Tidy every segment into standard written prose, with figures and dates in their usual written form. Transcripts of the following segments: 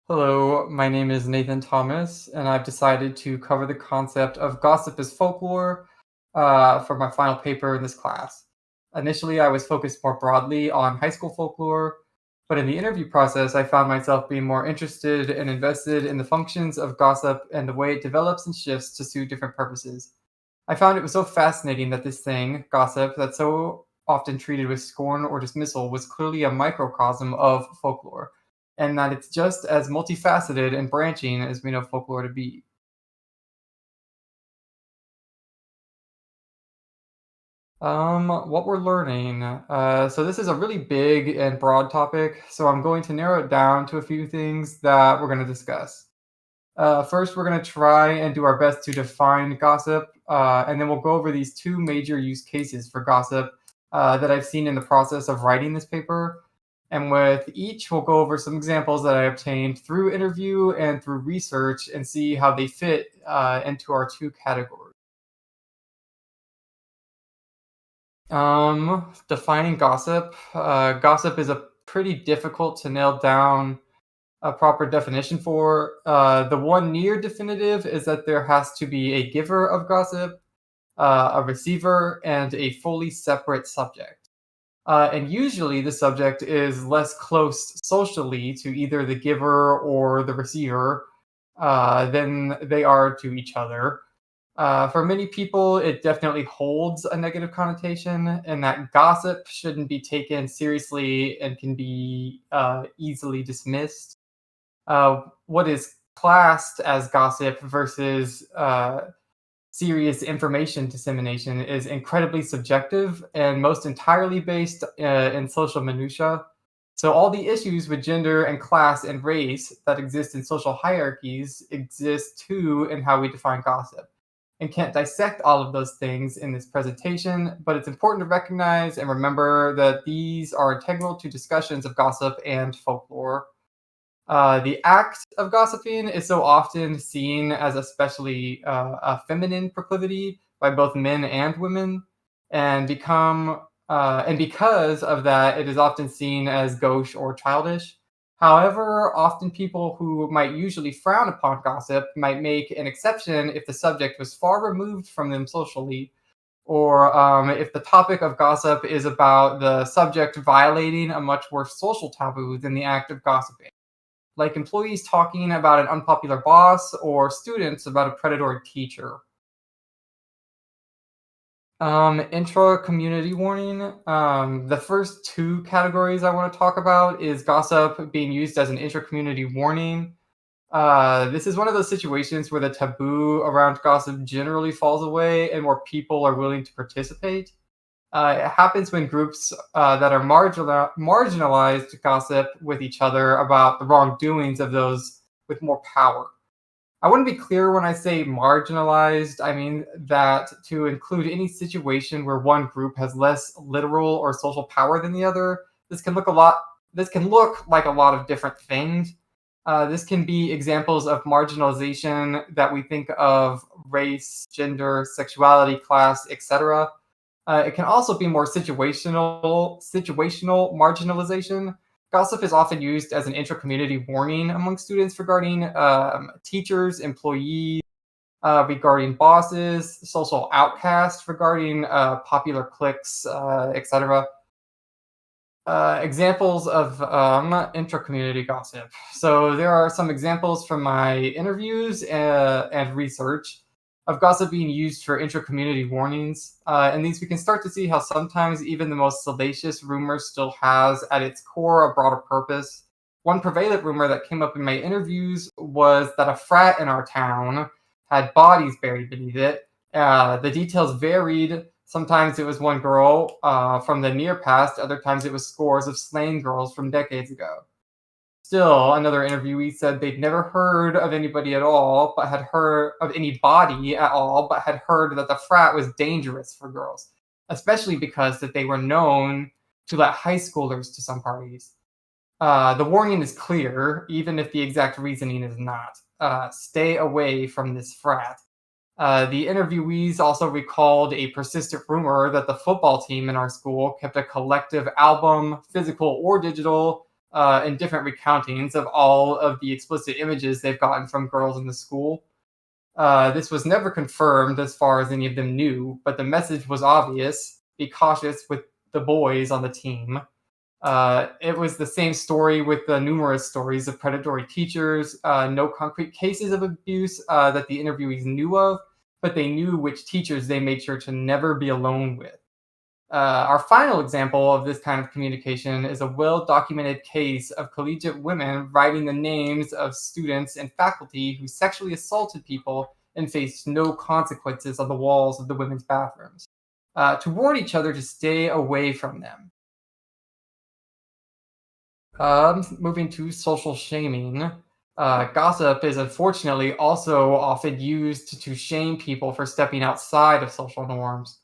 Hello, my name is Nathan Thomas, and I've decided to cover the concept of gossip as folklore for my final paper in this class. Initially, I was focused more broadly on high school folklore, but in the interview process, I found myself being more interested and invested in the functions of gossip and the way it develops and shifts to suit different purposes. I found it was so fascinating that this thing, gossip, that's so often treated with scorn or dismissal, was clearly a microcosm of folklore, and that it's just as multifaceted and branching as we know folklore to be. What we're learning. So this is a really big and broad topic, so I'm going to narrow it down to a few things that we're going to discuss. First, we're going to try and do our best to define gossip, and then we'll go over these two major use cases for gossip that I've seen in the process of writing this paper. And with each, we'll go over some examples that I obtained through interview and through research and see how they fit into our two categories. Defining gossip. Gossip is a pretty difficult to nail down a proper definition for. The one near definitive is that there has to be a giver of gossip, a receiver, and a fully separate subject. And usually the subject is less close socially to either the giver or the receiver than they are to each other. For many people, it definitely holds a negative connotation, and that gossip shouldn't be taken seriously and can be easily dismissed. What is classed as gossip versus serious information dissemination is incredibly subjective and most entirely based in social minutia. So, all the issues with gender and class and race that exist in social hierarchies exist too in how we define gossip. And can't dissect all of those things in this presentation, but it's important to recognize and remember that these are integral to discussions of gossip and folklore. The act of gossiping is so often seen as especially a feminine proclivity by both men and women, and because of that, it is often seen as gauche or childish. However, often people who might usually frown upon gossip might make an exception if the subject was far removed from them socially, or if the topic of gossip is about the subject violating a much worse social taboo than the act of gossiping, like employees talking about an unpopular boss or students about a predatory teacher. Intra community warning. The first two categories I want to talk about is gossip being used as an intra community warning. This is one of those situations where the taboo around gossip generally falls away and where people are willing to participate. It happens when groups that are marginalized gossip with each other about the wrongdoings of those with more power. I want to be clear when I say marginalized, I mean that to include any situation where one group has less literal or social power than the other. This can look like a lot of different things. This can be examples of marginalization that we think of race, gender, sexuality, class, etc. It can also be more situational marginalization. Gossip is often used as an intra-community warning among students regarding teachers, employees, regarding bosses, social outcasts, regarding popular cliques, etc. Examples of intra-community gossip. So there are some examples from my interviews and research of gossip being used for intra-community warnings. And these we can start to see how sometimes even the most salacious rumor still has at its core a broader purpose. One prevalent rumor that came up in my interviews was that a frat in our town had bodies buried beneath it. The details varied. Sometimes it was one girl from the near past, other times it was scores of slain girls from decades ago. Still, another interviewee said they'd never heard of anybody at all, but had heard of anybody at all, but had heard that the frat was dangerous for girls, especially because that they were known to let high schoolers to some parties. The warning is clear, even if the exact reasoning is not. Stay away from this frat. The interviewees also recalled a persistent rumor that the football team in our school kept a collective album, physical or digital, in different recountings of all of the explicit images they've gotten from girls in the school. This was never confirmed as far as any of them knew, but the message was obvious: be cautious with the boys on the team. It was the same story with the numerous stories of predatory teachers, no concrete cases of abuse that the interviewees knew of, but they knew which teachers they made sure to never be alone with. Our final example of this kind of communication is a well documented case of collegiate women writing the names of students and faculty who sexually assaulted people and faced no consequences on the walls of the women's bathrooms, to warn each other to stay away from them. Moving to social shaming. Gossip is unfortunately also often used to shame people for stepping outside of social norms.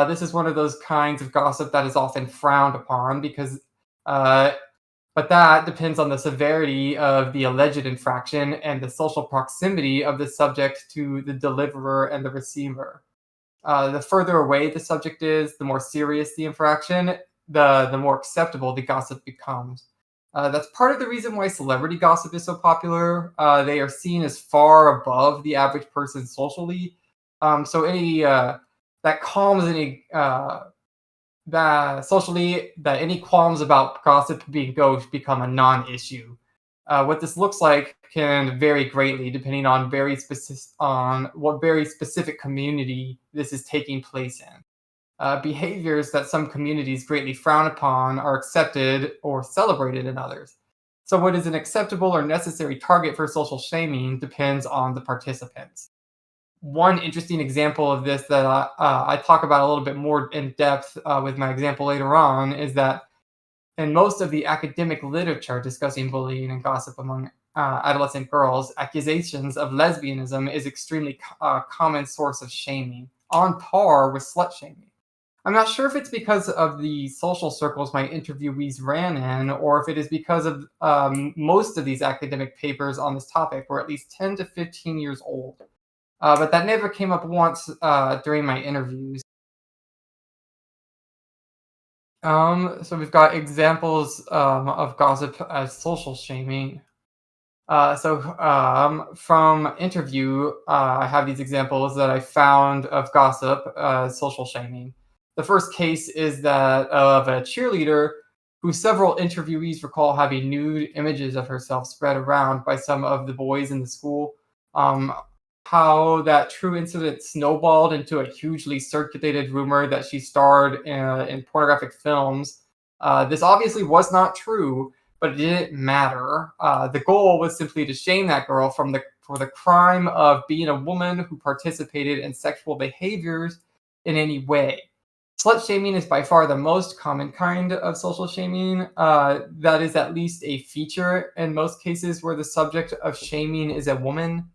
This is one of those kinds of gossip that is often frowned upon because, uh, but that depends on the severity of the alleged infraction and the social proximity of the subject to the deliverer and the receiver. The further away the subject is, the more serious the infraction, the more acceptable the gossip becomes. That's part of the reason why celebrity gossip is so popular. They are seen as far above the average person socially. So any that calms any that socially that any qualms about gossip being gauche become a non-issue. What this looks like can vary greatly depending on what very specific community this is taking place in. Behaviors that some communities greatly frown upon are accepted or celebrated in others. So, what is an acceptable or necessary target for social shaming depends on the participants. One interesting example of this that I talk about a little bit more in depth with my example later on is that in most of the academic literature discussing bullying and gossip among adolescent girls, accusations of lesbianism is extremely common source of shaming, on par with slut shaming. I'm not sure if it's because of the social circles my interviewees ran in, or if it is because of most of these academic papers on this topic were at least 10 to 15 years old. But that never came up once during my interviews. So we've got examples of gossip as social shaming. From interview, I have these examples that I found of gossip, social shaming. The first case is that of a cheerleader who several interviewees recall having nude images of herself spread around by some of the boys in the school. Um, how that true incident snowballed into a hugely circulated rumor that she starred in pornographic films. This obviously was not true, but it didn't matter. The goal was simply to shame that girl for the crime of being a woman who participated in sexual behaviors in any way. Slut shaming is by far the most common kind of social shaming. That is at least a feature in most cases where the subject of shaming is a woman.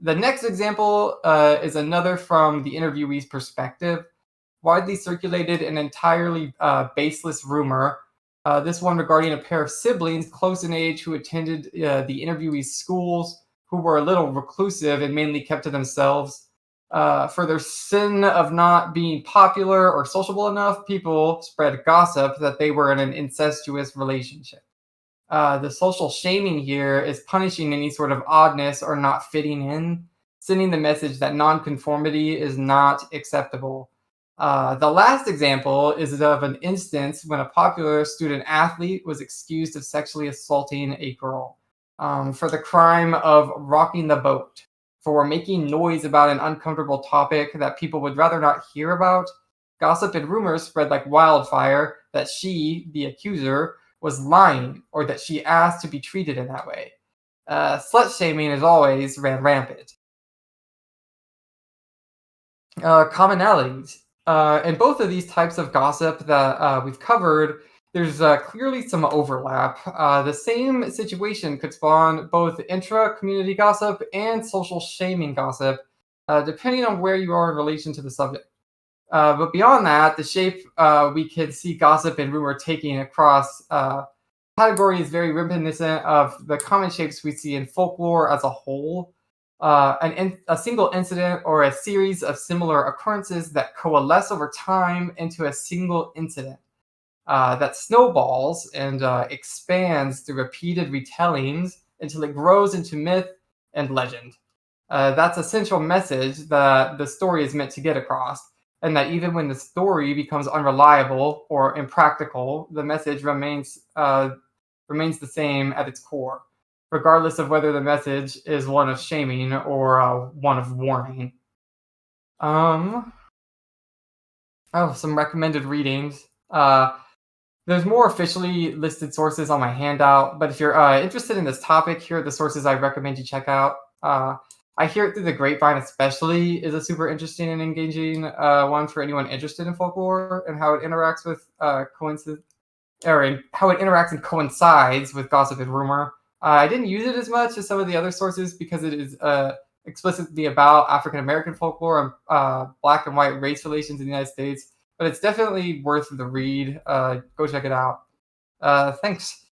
The next example is another from the interviewee's perspective, widely circulated and entirely baseless rumor. This one regarding a pair of siblings close in age who attended the interviewee's schools, who were a little reclusive and mainly kept to themselves. For their sin of not being popular or sociable enough, people spread gossip that they were in an incestuous relationship. The social shaming here is punishing any sort of oddness or not fitting in, sending the message that nonconformity is not acceptable. The last example is of an instance when a popular student athlete was accused of sexually assaulting a girl for the crime of rocking the boat, for making noise about an uncomfortable topic that people would rather not hear about. Gossip and rumors spread like wildfire that she, the accuser, was lying or that she asked to be treated in that way. Slut shaming, as always, ran rampant. Commonalities. In both of these types of gossip that we've covered, there's clearly some overlap. The same situation could spawn both intra community gossip and social shaming gossip, depending on where you are in relation to the subject. But beyond that, the shape we can see gossip and rumor taking across category is very reminiscent of the common shapes we see in folklore as a whole. A single incident or a series of similar occurrences that coalesce over time into a single incident. that snowballs and expands through repeated retellings until it grows into myth and legend. That's a central message that the story is meant to get across, and that even when the story becomes unreliable or impractical, the message remains the same at its core, regardless of whether the message is one of shaming or one of warning. Um, oh, some recommended readings. There's more officially listed sources on my handout, but if you're interested in this topic, here are the sources I recommend you check out. I Hear It Through the Grapevine, especially, is a super interesting and engaging one for anyone interested in folklore and how it interacts with how it interacts and coincides with gossip and rumor. I didn't use it as much as some of the other sources because it is explicitly about African American folklore and black and white race relations in the United States. But it's definitely worth the read. Go check it out. Thanks.